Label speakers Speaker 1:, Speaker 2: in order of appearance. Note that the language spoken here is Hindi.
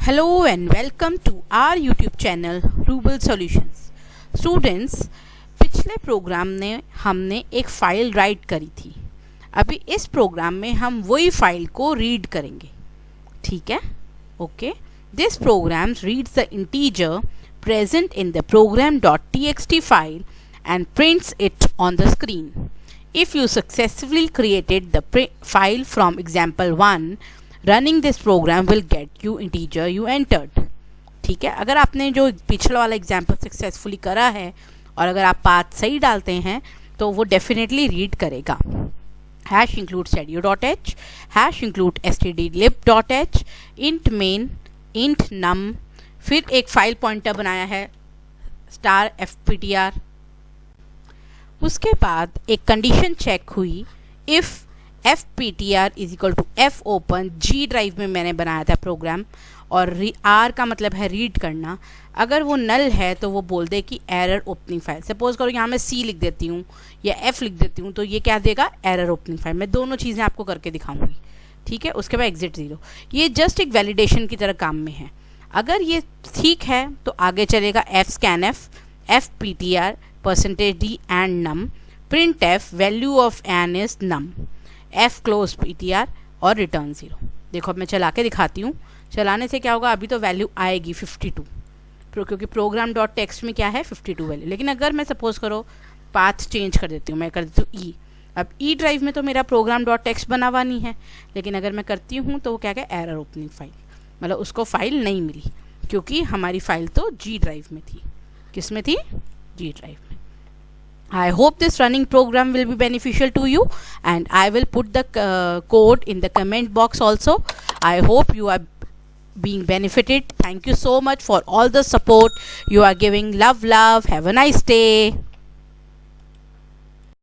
Speaker 1: Hello and welcome to our YouTube channel Ruble Solutions. Students, पिछले प्रोग्राम में हमने एक फाइल राइट करी थी. अभी इस प्रोग्राम में हम वही फाइल को रीड करेंगे. ठीक है? Okay. This program reads the integer present in the program.txt file and prints it on the screen. If you successfully created the file from example1, running this program will get you integer you entered. ठीक है, अगर आपने जो पिछला वाला एग्जाम्पल सक्सेसफुली करा है और अगर आप पाथ सही डालते हैं तो वो डेफिनेटली रीड करेगा. Hash include stadio.h, hash include stdlib.h, int main, int num, फिर एक फाइल पॉइंटर बनाया है *fptr. उसके बाद एक कंडीशन चेक हुई, if fptr is equal to f open, G drive में मैंने बनाया था प्रोग्राम और r का मतलब है रीड करना. अगर वो नल है तो वो बोल दे कि एरर ओपनिंग फाइल. सपोज करो यहाँ मैं c लिख देती हूँ या f लिख देती हूँ तो ये क्या देगा, एरर ओपनिंग फाइल. मैं दोनों चीज़ें आपको करके दिखाऊंगी. ठीक है, उसके बाद एग्जिट 0. ये जस्ट एक वैलिडेशन की तरह काम में है. अगर ये ठीक है तो आगे चलेगा fscanf, fptr, %d and num, printf value of n is num, f close ptr और रिटर्न 0. देखो अब मैं चला के दिखाती हूँ. चलाने से क्या होगा, अभी तो वैल्यू आएगी 52 क्योंकि प्रोग्राम डॉट टेक्स्ट में क्या है 52 वैल्यू. लेकिन अगर मैं सपोज करो पाथ चेंज कर देती हूँ, मैं कर देती हूँ ई. अब ई ड्राइव में तो मेरा प्रोग्राम डॉट टेक्स्ट बना हुआ नहीं है, लेकिन अगर मैं करती हूँ तो वो क्या क्या एरर ओपनिंग फाइल, मतलब उसको फाइल नहीं मिली क्योंकि हमारी फाइल तो जी ड्राइव में थी. किस में थी? जी ड्राइव में. I hope this running program will be beneficial to you and I will put the code in the comment box also. I hope you are being benefited. Thank you so much for all the support you are giving. Love. Have a nice day.